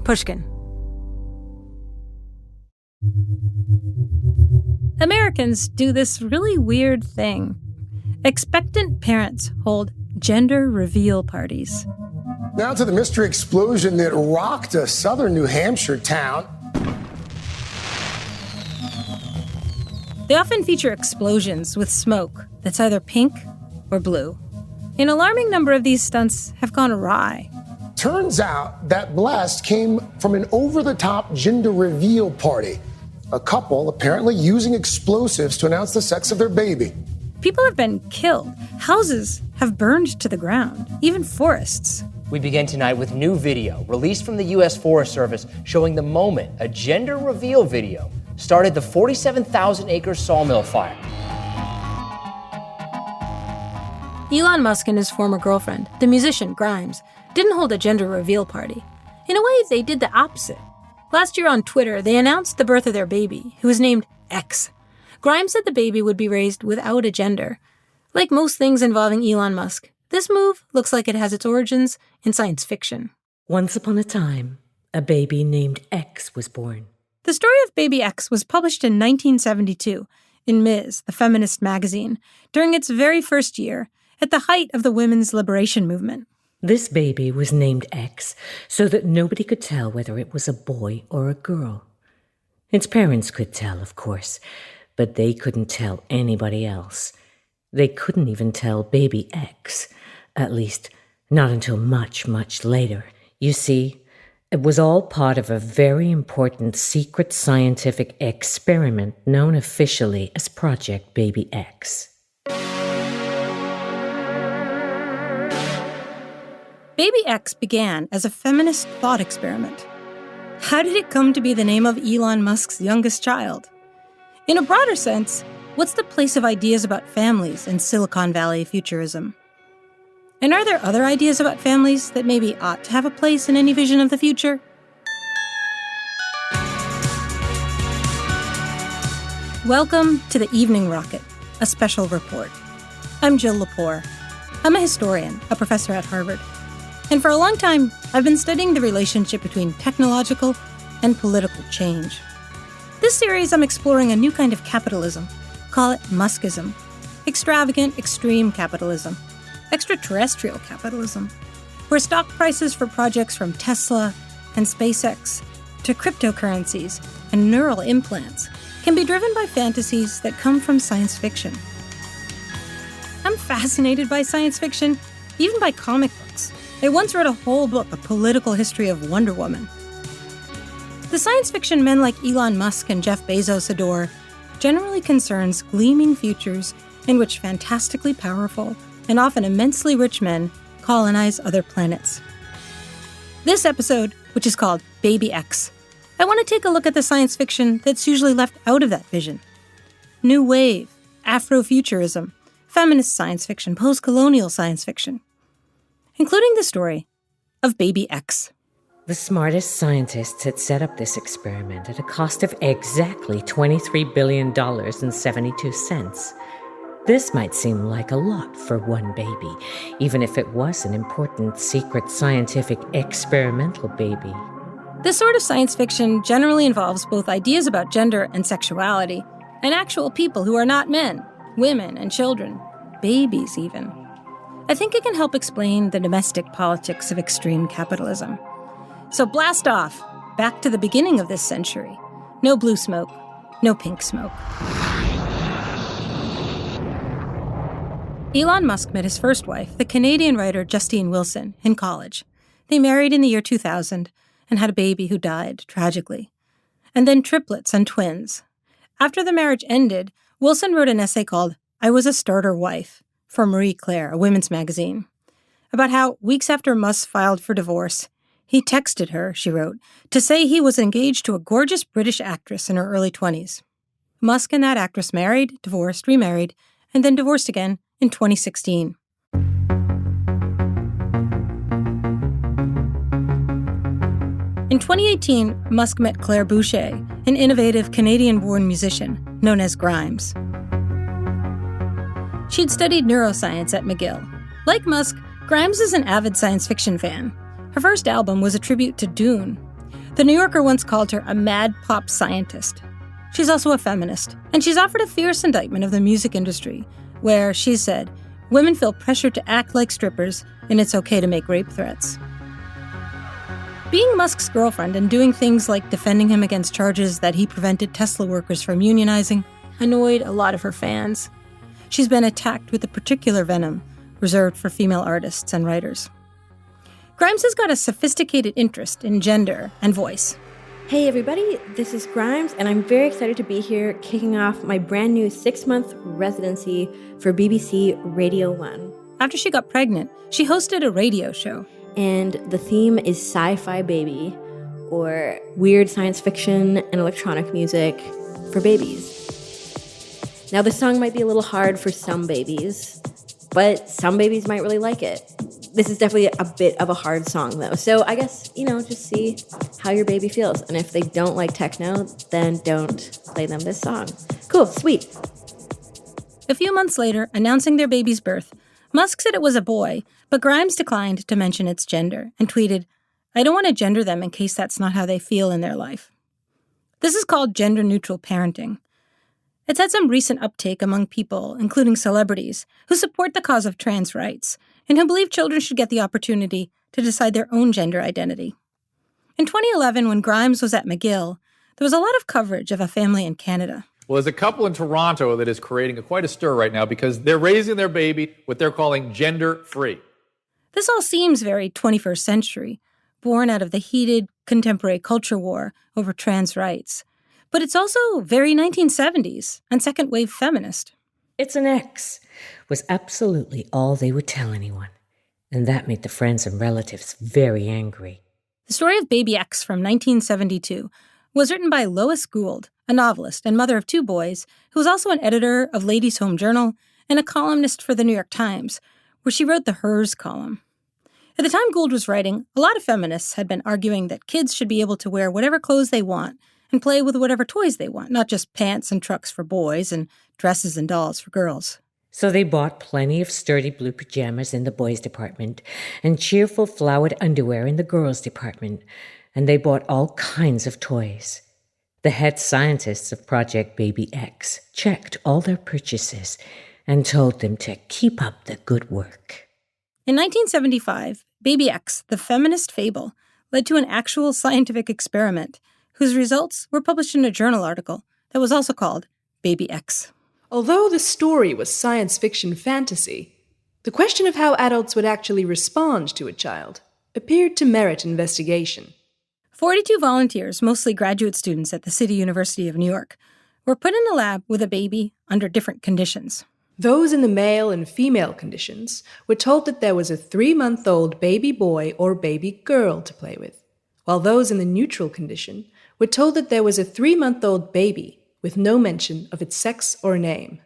Pushkin. Americans do this really weird thing. Expectant parents hold gender reveal parties. Now to the mystery explosion that rocked a southern New Hampshire town. They often feature explosions with smoke that's either pink or blue. An alarming number of these stunts have gone awry. Turns out that blast came from an over-the-top gender reveal party. A couple apparently using explosives to announce the sex of their baby. People have been killed. Houses have burned to the ground, even forests. We begin tonight with new video released from the U.S. Forest Service showing the moment a gender reveal video started the 47,000-acre sawmill fire. Elon Musk and his former girlfriend, the musician Grimes, didn't hold a gender reveal party. In a way, they did the opposite. Last year on Twitter, they announced the birth of their baby, who was named X. Grimes said the baby would be raised without a gender. Like most things involving Elon Musk, this move looks like it has its origins in science fiction. Once upon a time, a baby named X was born. The story of Baby X was published in 1972 in Ms., the Feminist magazine, during its very first year, at the height of the women's liberation movement. This baby was named X so that nobody could tell whether it was a boy or a girl. Its parents could tell, of course, but they couldn't tell anybody else. They couldn't even tell Baby X, at least not until much, much later. You see, it was all part of a very important secret scientific experiment known officially as Project Baby X. Baby X began as a feminist thought experiment. How did it come to be the name of Elon Musk's youngest child? In a broader sense, what's the place of ideas about families in Silicon Valley futurism? And are there other ideas about families that maybe ought to have a place in any vision of the future? Welcome to the Evening Rocket, a special report. I'm Jill Lepore. I'm a historian, a professor at Harvard. And for a long time, I've been studying the relationship between technological and political change. This series, I'm exploring a new kind of capitalism. Call it Muskism. Extravagant, extreme capitalism. Extraterrestrial capitalism. Where stock prices for projects from Tesla and SpaceX to cryptocurrencies and neural implants can be driven by fantasies that come from science fiction. I'm fascinated by science fiction, even by comic books. I once read a whole book, A Political History of Wonder Woman. The science fiction men like Elon Musk and Jeff Bezos adore generally concerns gleaming futures in which fantastically powerful and often immensely rich men colonize other planets. This episode, which is called Baby X, I want to take a look at the science fiction that's usually left out of that vision. New wave, Afrofuturism, feminist science fiction, post-colonial science fiction, including the story of Baby X. The smartest scientists had set up this experiment at a cost of exactly $23 billion and 72 cents. This might seem like a lot for one baby, even if it was an important secret scientific experimental baby. This sort of science fiction generally involves both ideas about gender and sexuality, and actual people who are not men, women and children, babies even. I think it can help explain the domestic politics of extreme capitalism. So blast off, back to the beginning of this century. No blue smoke, no pink smoke. Elon Musk met his first wife, the Canadian writer Justine Wilson, in college. They married in the year 2000 and had a baby who died tragically. And then triplets and twins. After the marriage ended, Wilson wrote an essay called I Was a Starter Wife for Marie Claire, a women's magazine, about how weeks after Musk filed for divorce, he texted her, she wrote, to say he was engaged to a gorgeous British actress in her early 20s. Musk and that actress married, divorced, remarried, and then divorced again in 2016. In 2018, Musk met Claire Boucher, an innovative Canadian-born musician known as Grimes. She'd studied neuroscience at McGill. Like Musk, Grimes is an avid science fiction fan. Her first album was a tribute to Dune. The New Yorker once called her a mad pop scientist. She's also a feminist, and she's offered a fierce indictment of the music industry, where, she said, women feel pressured to act like strippers, and it's okay to make rape threats. Being Musk's girlfriend and doing things like defending him against charges that he prevented Tesla workers from unionizing annoyed a lot of her fans. She's been attacked with a particular venom reserved for female artists and writers. Grimes has got a sophisticated interest in gender and voice. Hey everybody, this is Grimes, and I'm very excited to be here kicking off my brand new 6-month residency for BBC Radio 1. After she got pregnant, she hosted a radio show. And the theme is sci-fi baby, or weird science fiction and electronic music for babies. Now the song might be a little hard for some babies, but some babies might really like it. This is definitely a bit of a hard song, though. So I guess, just see how your baby feels. And if they don't like techno, then don't play them this song. Cool, sweet. A few months later, announcing their baby's birth, Musk said it was a boy, but Grimes declined to mention its gender and tweeted, "I don't want to gender them in case that's not how they feel in their life." This is called gender-neutral parenting. It's had some recent uptake among people, including celebrities, who support the cause of trans rights and who believe children should get the opportunity to decide their own gender identity. In 2011, when Grimes was at McGill, there was a lot of coverage of a family in Canada. Well, there's a couple in Toronto that is creating quite a stir right now because they're raising their baby what they're calling gender-free. This all seems very 21st century, born out of the heated contemporary culture war over trans rights. But it's also very 1970s and second-wave feminist. "It's an X" was absolutely all they would tell anyone. And that made the friends and relatives very angry. The story of Baby X from 1972 was written by Lois Gould, a novelist and mother of 2 boys, who was also an editor of Ladies' Home Journal and a columnist for the New York Times, where she wrote the Hers column. At the time Gould was writing, a lot of feminists had been arguing that kids should be able to wear whatever clothes they want and play with whatever toys they want, not just pants and trucks for boys and dresses and dolls for girls. So they bought plenty of sturdy blue pajamas in the boys' department and cheerful flowered underwear in the girls' department, and they bought all kinds of toys. The head scientists of Project Baby X checked all their purchases and told them to keep up the good work. In 1975, Baby X, the feminist fable, led to an actual scientific experiment whose results were published in a journal article that was also called Baby X. Although the story was science fiction fantasy, the question of how adults would actually respond to a child appeared to merit investigation. 42 volunteers, mostly graduate students at the City University of New York, were put in a lab with a baby under different conditions. Those in the male and female conditions were told that there was a 3-month-old baby boy or baby girl to play with, while those in the neutral condition were told that there was a 3-month-old baby with no mention of its sex or name.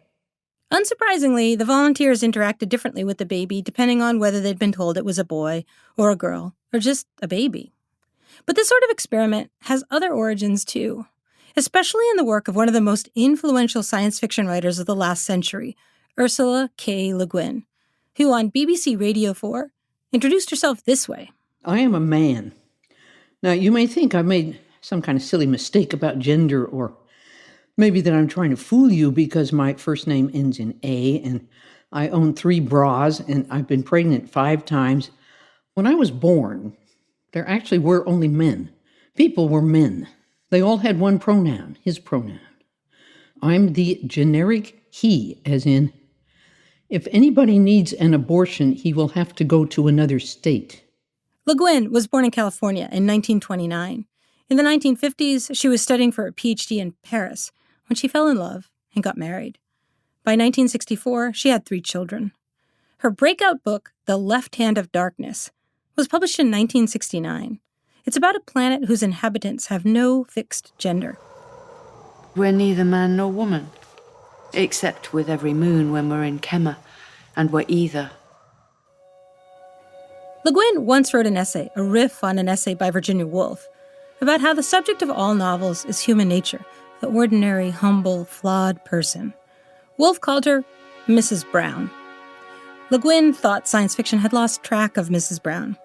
Unsurprisingly, the volunteers interacted differently with the baby depending on whether they'd been told it was a boy or a girl or just a baby. But this sort of experiment has other origins too, especially in the work of one of the most influential science fiction writers of the last century, Ursula K. Le Guin, who on BBC Radio 4 introduced herself this way. "I am a man. Now, you may think I made some kind of silly mistake about gender, or maybe that I'm trying to fool you because my first name ends in A, and I own 3 bras, and I've been pregnant 5 times. When I was born, there actually were only men. People were men. They all had one pronoun, his pronoun. I'm the generic he, as in, if anybody needs an abortion, he will have to go to another state." Le Guin was born in California in 1929. In the 1950s, she was studying for a PhD in Paris when she fell in love and got married. By 1964, she had 3 children. Her breakout book, The Left Hand of Darkness, was published in 1969. It's about a planet whose inhabitants have no fixed gender. "We're neither man nor woman, except with every moon when we're in Kemmer, and we're either." Le Guin once wrote an essay, a riff on an essay by Virginia Woolf, about how the subject of all novels is human nature, the ordinary, humble, flawed person. Woolf called her Mrs. Brown. Le Guin thought science fiction had lost track of Mrs. Brown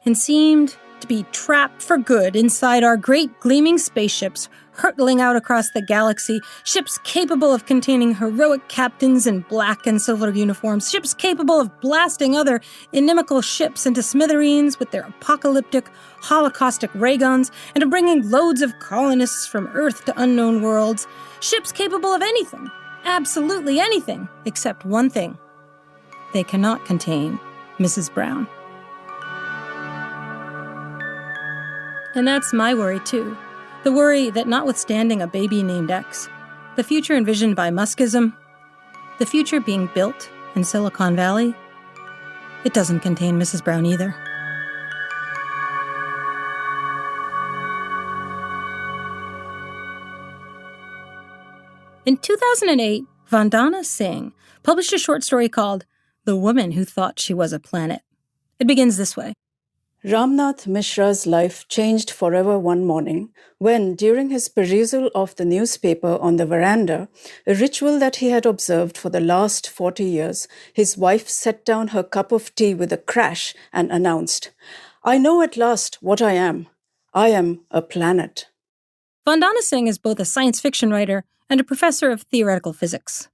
and seemed to be trapped for good inside our great gleaming spaceships, hurtling out across the galaxy, ships capable of containing heroic captains in black and silver uniforms, ships capable of blasting other inimical ships into smithereens with their apocalyptic, holocaustic ray guns, and of bringing loads of colonists from Earth to unknown worlds, ships capable of anything, absolutely anything, except one thing. They cannot contain Mrs. Brown. And that's my worry, too. The worry that notwithstanding a baby named X, the future envisioned by Muskism, the future being built in Silicon Valley, it doesn't contain Mrs. Brown either. In 2008, Vandana Singh published a short story called The Woman Who Thought She Was a Planet. It begins this way. Ramnath Mishra's life changed forever one morning when, during his perusal of the newspaper on the veranda, a ritual that he had observed for the last 40 years, his wife set down her cup of tea with a crash and announced, "I know at last what I am. I am a planet." Vandana Singh is both a science fiction writer and a professor of theoretical physics.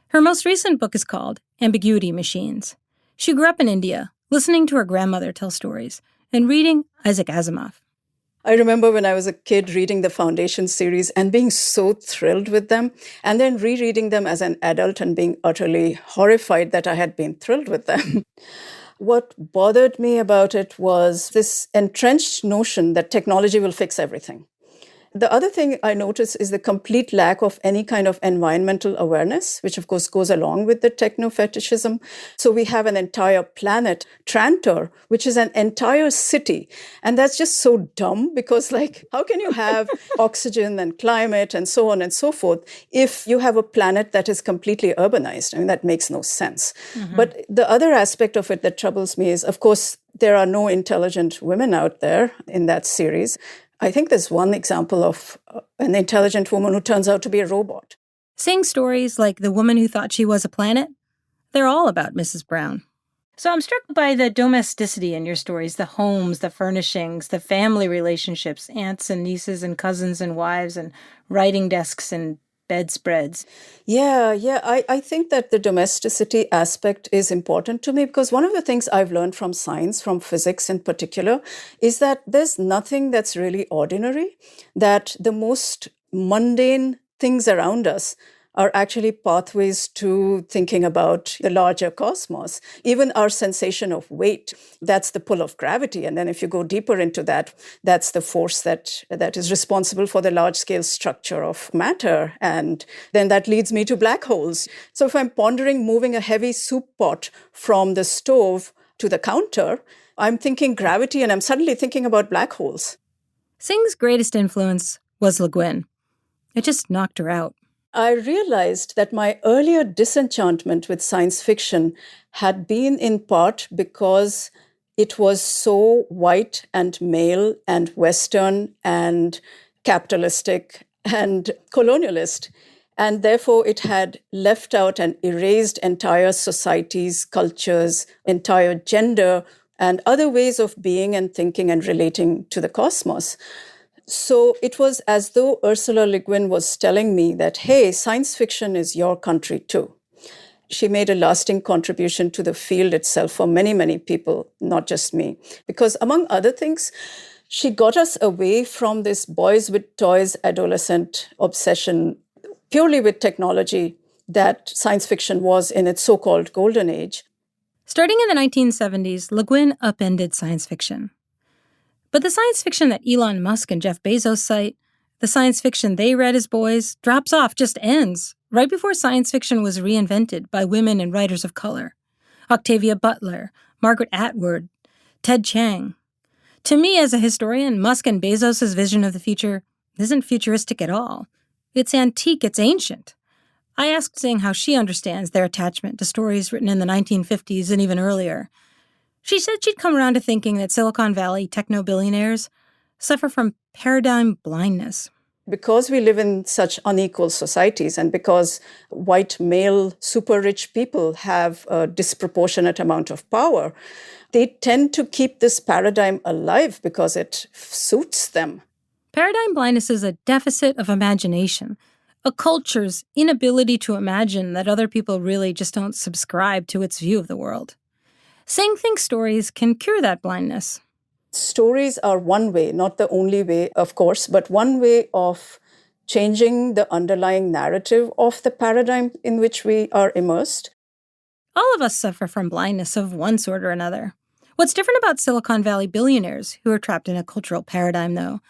Her most recent book is called Ambiguity Machines. She grew up in India, listening to her grandmother tell stories and reading Isaac Asimov. I remember when I was a kid reading the Foundation series and being so thrilled with them, and then rereading them as an adult and being utterly horrified that I had been thrilled with them. What bothered me about it was this entrenched notion that technology will fix everything. The other thing I noticed is the complete lack of any kind of environmental awareness, which of course goes along with the techno-fetishism. So we have an entire planet, Trantor, which is an entire city. And that's just so dumb because, like, how can you have oxygen and climate and so on and so forth if you have a planet that is completely urbanized? I mean, that makes no sense. Mm-hmm. But the other aspect of it that troubles me is, of course, there are no intelligent women out there in that series. I think there's one example of an intelligent woman who turns out to be a robot. Singh stories like The Woman Who Thought She Was a Planet, they're all about Mrs. Brown. So I'm struck by the domesticity in your stories, the homes, the furnishings, the family relationships, aunts and nieces and cousins and wives and writing desks and bedspreads. Yeah. I think that the domesticity aspect is important to me because one of the things I've learned from science, from physics in particular, is that there's nothing that's really ordinary, that the most mundane things around us are actually pathways to thinking about the larger cosmos. Even our sensation of weight, that's the pull of gravity. And then if you go deeper into that, that's the force that is responsible for the large-scale structure of matter. And then that leads me to black holes. So if I'm pondering moving a heavy soup pot from the stove to the counter, I'm thinking gravity and I'm suddenly thinking about black holes. Singh's greatest influence was Le Guin. It just knocked her out. I realized that my earlier disenchantment with science fiction had been in part because it was so white and male and Western and capitalistic and colonialist. And therefore, it had left out and erased entire societies, cultures, entire gender, and other ways of being and thinking and relating to the cosmos. So it was as though Ursula Le Guin was telling me that, hey, science fiction is your country too. She made a lasting contribution to the field itself for many, many people, not just me. Because among other things, she got us away from this boys with toys adolescent obsession purely with technology that science fiction was in its so-called golden age. Starting in the 1970s, Le Guin upended science fiction. But the science fiction that Elon Musk and Jeff Bezos cite, the science fiction they read as boys, drops off, just ends, right before science fiction was reinvented by women and writers of color. Octavia Butler, Margaret Atwood, Ted Chiang. To me, as a historian, Musk and Bezos' vision of the future isn't futuristic at all. It's antique, it's ancient. I asked Singh how she understands their attachment to stories written in the 1950s and even earlier. She said she'd come around to thinking that Silicon Valley techno-billionaires suffer from paradigm blindness. Because we live in such unequal societies and because white male super rich people have a disproportionate amount of power, they tend to keep this paradigm alive because it suits them. Paradigm blindness is a deficit of imagination, a culture's inability to imagine that other people really just don't subscribe to its view of the world. Singh thinks stories can cure that blindness. Stories are one way, not the only way, of course, but one way of changing the underlying narrative of the paradigm in which we are immersed. All of us suffer from blindness of one sort or another. What's different about Silicon Valley billionaires who are trapped in a cultural paradigm, though,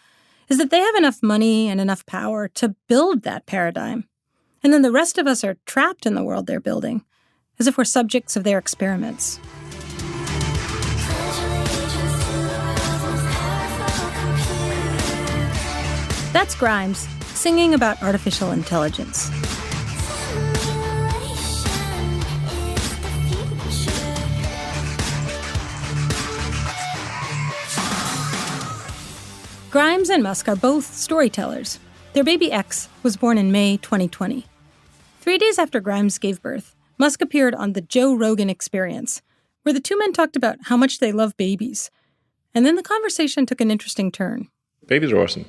is that they have enough money and enough power to build that paradigm. And then the rest of us are trapped in the world they're building, as if we're subjects of their experiments. That's Grimes, singing about artificial intelligence. Grimes and Musk are both storytellers. Their baby X was born in May 2020. 3 days after Grimes gave birth, Musk appeared on the Joe Rogan Experience, where the two men talked about how much they love babies. And then the conversation took an interesting turn. Babies are awesome.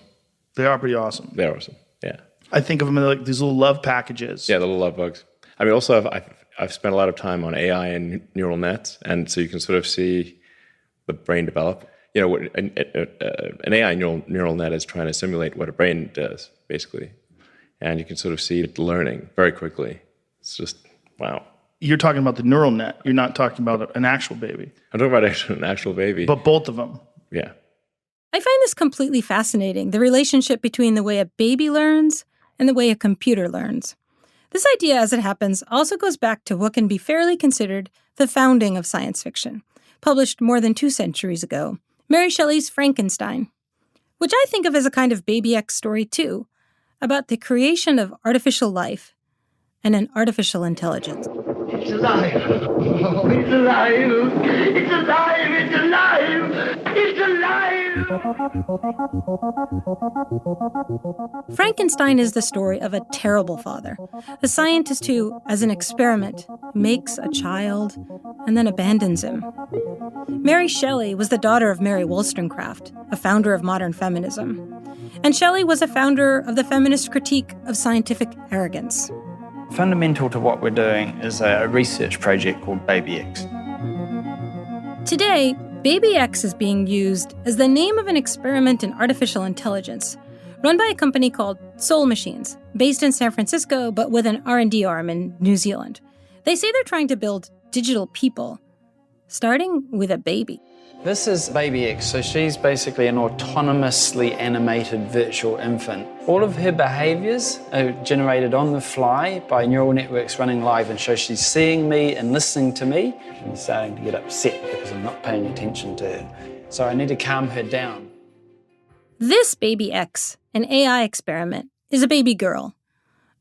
They are pretty awesome. They're awesome, yeah. I think of them as like these little love packages. Yeah, the little love bugs. I mean, also, I've spent a lot of time on AI and neural nets, and so you can sort of see the brain develop. You know, an AI neural net is trying to simulate what a brain does, basically. And you can sort of see it learning very quickly. It's just, wow. You're talking about the neural net. You're not talking about an actual baby. I'm talking about an actual baby. But both of them. Yeah. I find this completely fascinating, the relationship between the way a baby learns and the way a computer learns. This idea, as it happens, also goes back to what can be fairly considered the founding of science fiction, published more than 2 centuries ago, Mary Shelley's Frankenstein, which I think of as a kind of Baby X story too, about the creation of artificial life and an artificial intelligence. It's alive. Oh, it's alive. It's alive. It's alive. It's alive. Frankenstein is the story of a terrible father, a scientist who, as an experiment, makes a child and then abandons him. Mary Shelley was the daughter of Mary Wollstonecraft, a founder of modern feminism. And Shelley was a founder of the feminist critique of scientific arrogance. Fundamental to what we're doing is a research project called Baby X. Today, Baby X is being used as the name of an experiment in artificial intelligence run by a company called Soul Machines, based in San Francisco but with an R&D arm in New Zealand. They say they're trying to build digital people, starting with a baby. This is Baby X, so she's basically an autonomously animated virtual infant. All of her behaviors are generated on the fly by neural networks running live, and so she's seeing me and listening to me. She's starting to get upset because I'm not paying attention to her. So I need to calm her down. This Baby X, an AI experiment, is a baby girl,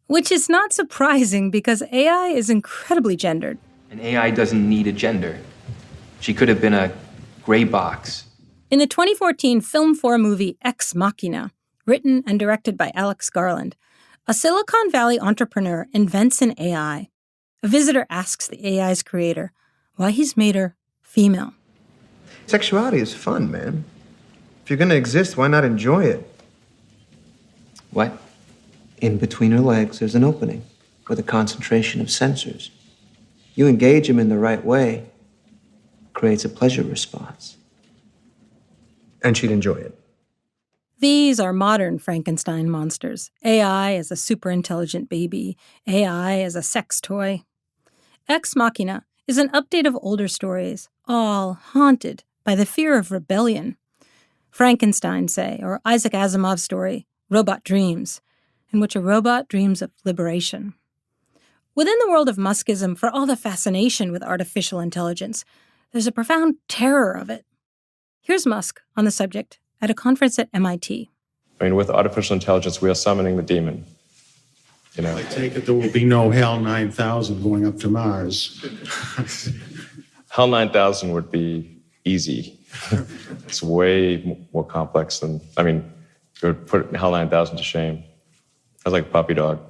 which is not surprising because AI is incredibly gendered. An AI doesn't need a gender. She could have been a gray box. In the 2014 Film 4 movie Ex Machina, written and directed by Alex Garland, a Silicon Valley entrepreneur invents an AI. A visitor asks the AI's creator why he's made her female. Sexuality is fun, man. If you're going to exist, why not enjoy it? What? In between her legs, there's an opening with a concentration of sensors. You engage them in the right way, creates a pleasure response. And she'd enjoy it. These are modern Frankenstein monsters. AI as a super-intelligent baby. AI as a sex toy. Ex Machina is an update of older stories, all haunted by the fear of rebellion. Frankenstein, say, or Isaac Asimov's story, Robot Dreams, in which a robot dreams of liberation. Within the world of Muskism, for all the fascination with artificial intelligence, there's a profound terror of it. Here's Musk on the subject at a conference at MIT. I mean, with artificial intelligence, we are summoning the demon. You know, I take it there will be no HAL 9000 going up to Mars. HAL 9000 would be easy. It's way more complex than, I mean, It would put HAL 9000 to shame. I was like a puppy dog.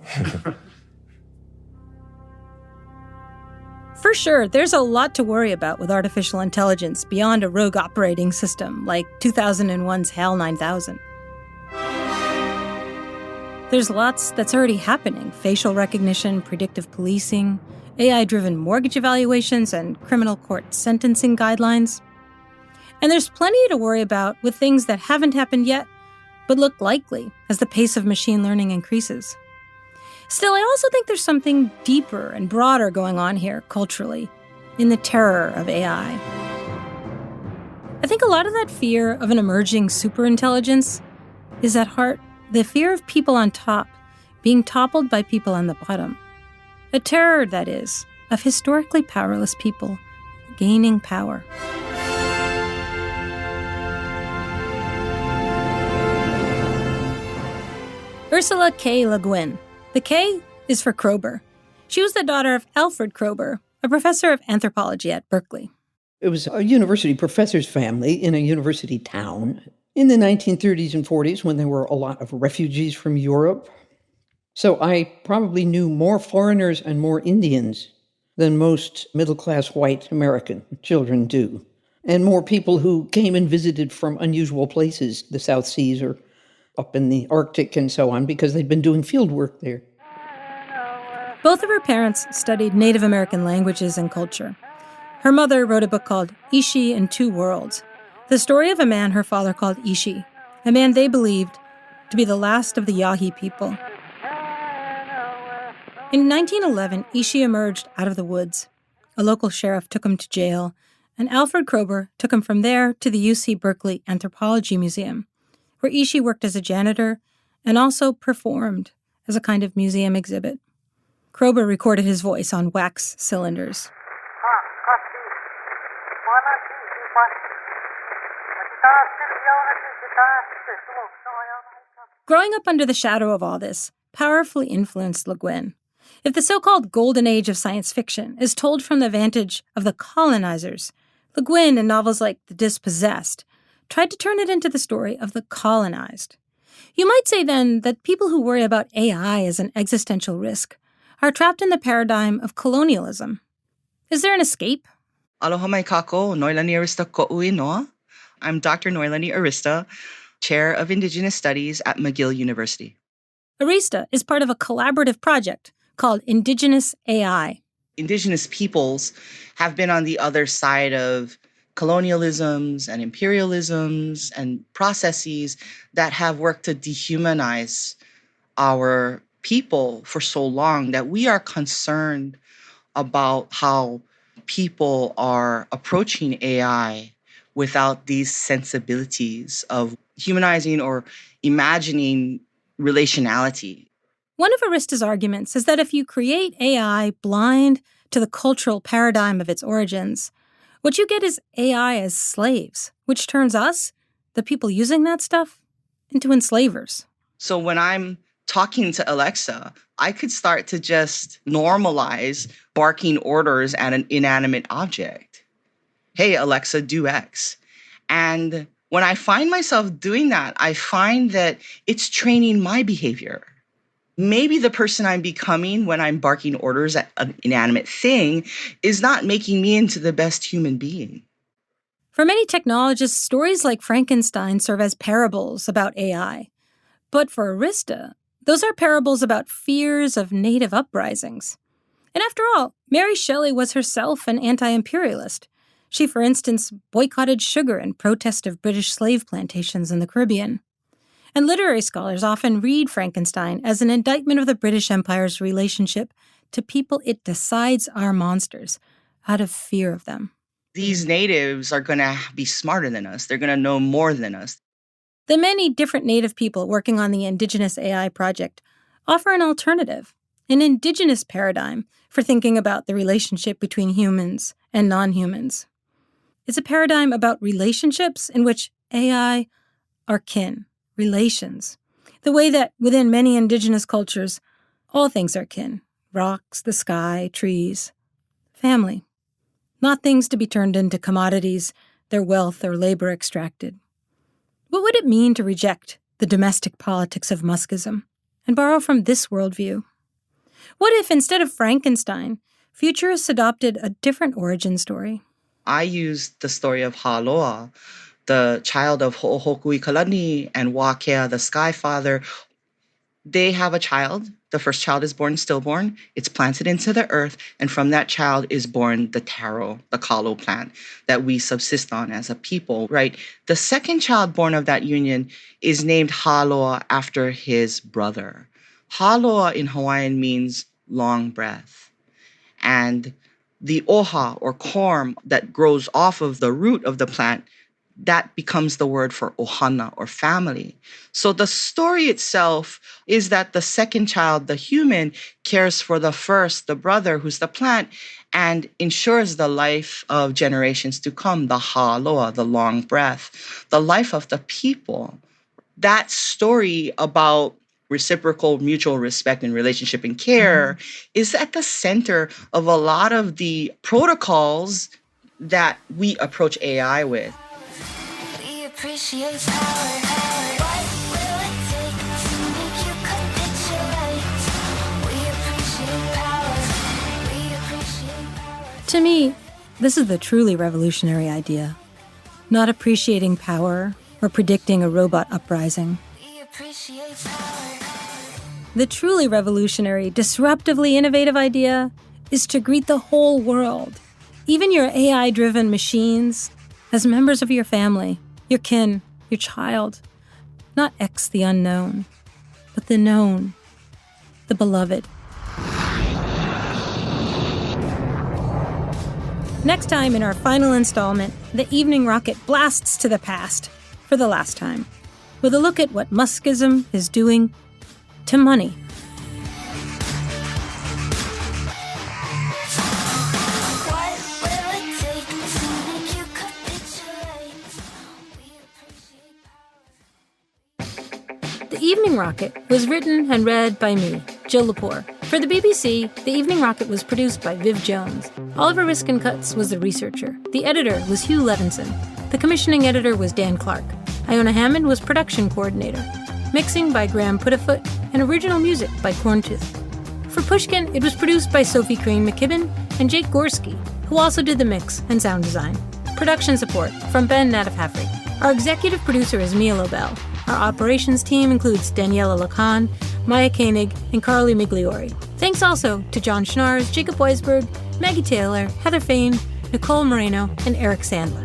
For sure, there's a lot to worry about with artificial intelligence beyond a rogue operating system like 2001's HAL 9000. There's lots that's already happening: facial recognition, predictive policing, AI-driven mortgage evaluations, and criminal court sentencing guidelines. And there's plenty to worry about with things that haven't happened yet, but look likely as the pace of machine learning increases. Still, I also think there's something deeper and broader going on here culturally, in the terror of AI. I think a lot of that fear of an emerging superintelligence is at heart the fear of people on top being toppled by people on the bottom. A terror, that is, of historically powerless people gaining power. Ursula K. Le Guin. The K is for Kroeber. She was the daughter of Alfred Kroeber, a professor of anthropology at Berkeley. It was a university professor's family in a university town in the 1930s and 40s when there were a lot of refugees from Europe. So I probably knew more foreigners and more Indians than most middle-class white American children do, and more people who came and visited from unusual places, the South Seas or up in the Arctic and so on, because they'd been doing field work there. Both of her parents studied Native American languages and culture. Her mother wrote a book called Ishi in Two Worlds, the story of a man her father called Ishi, a man they believed to be the last of the Yahi people. In 1911, Ishi emerged out of the woods. A local sheriff took him to jail, and Alfred Kroeber took him from there to the UC Berkeley Anthropology Museum, where Ishi worked as a janitor and also performed as a kind of museum exhibit. Kroeber recorded his voice on wax cylinders. Growing up under the shadow of all this powerfully influenced Le Guin. If the so-called golden age of science fiction is told from the vantage of the colonizers, Le Guin, in novels like The Dispossessed, tried to turn it into the story of the colonized. You might say then that people who worry about AI as an existential risk are trapped in the paradigm of colonialism. Is there an escape? Aloha mai kako, Noilani Arista ko'ui noa. I'm Dr. Noilani Arista, Chair of Indigenous Studies at McGill University. Arista is part of a collaborative project called Indigenous AI. Indigenous peoples have been on the other side of colonialisms and imperialisms and processes that have worked to dehumanize our people for so long that we are concerned about how people are approaching AI without these sensibilities of humanizing or imagining relationality. One of Arista's arguments is that if you create AI blind to the cultural paradigm of its origins, what you get is AI as slaves, which turns us, the people using that stuff, into enslavers. So when I'm talking to Alexa, I could start to just normalize barking orders at an inanimate object. Hey, Alexa, do X. And when I find myself doing that, I find that it's training my behavior. Maybe the person I'm becoming when I'm barking orders at an inanimate thing is not making me into the best human being. For many technologists, stories like Frankenstein serve as parables about AI. But for Arista, those are parables about fears of native uprisings. And after all, Mary Shelley was herself an anti-imperialist. She, for instance, boycotted sugar in protest of British slave plantations in the Caribbean. And literary scholars often read Frankenstein as an indictment of the British Empire's relationship to people it decides are monsters, out of fear of them. These natives are going to be smarter than us. They're going to know more than us. The many different native people working on the Indigenous AI project offer an alternative, an indigenous paradigm for thinking about the relationship between humans and non-humans. It's a paradigm about relationships in which AI are kin. Relations. The way that within many indigenous cultures, all things are kin. Rocks, the sky, trees. Family. Not things to be turned into commodities, their wealth or labor extracted. What would it mean to reject the domestic politics of Muskism, and borrow from this worldview. What if, instead of Frankenstein, futurists adopted a different origin story? I used the story of Haloa, the child of Ho'ohokui Kalani and Wakea, the Sky Father. They have a child. The first child is born stillborn. It's planted into the earth, and from that child is born the taro, the kalo plant that we subsist on as a people, right? The second child born of that union is named Haloa after his brother. Haloa in Hawaiian means long breath. And the oha or corm that grows off of the root of the plant, that becomes the word for ohana or family. So the story itself is that the second child, the human, cares for the first, the brother, who's the plant, and ensures the life of generations to come, the haloa, the long breath, the life of the people. That story about reciprocal mutual respect and relationship and care is at the center of a lot of the protocols that we approach AI with. We appreciate power. What will it take to make you capitulate? We appreciate power. We appreciate power. To me, this is the truly revolutionary idea. Not appreciating power or predicting a robot uprising. We appreciate power. The truly revolutionary, disruptively innovative idea is to greet the whole world, even your AI-driven machines, as members of your family, your kin, your child. Not X the unknown, but the known, the beloved. Next time in our final installment, the Evening Rocket blasts to the past, for the last time, with a look at what Muskism is doing to money. What will it take to make you capitulate? The Evening Rocket was written and read by me, Jill Lepore. For the BBC, The Evening Rocket was produced by Viv Jones. Oliver Riskin-Cutts was the researcher. The editor was Hugh Levinson. The commissioning editor was Dan Clark. Iona Hammond was production coordinator. Mixing by Graham Putafoot, and original music by Corntooth. For Pushkin, it was produced by Sophie Crane McKibben and Jake Gorski, who also did the mix and sound design. Production support from Ben Nadafafri. Our executive producer is Mia Lobel. Our operations team includes Daniela Lacan, Maya Koenig, and Carly Migliori. Thanks also to John Schnars, Jacob Weisberg, Maggie Taylor, Heather Fain, Nicole Moreno, and Eric Sandler.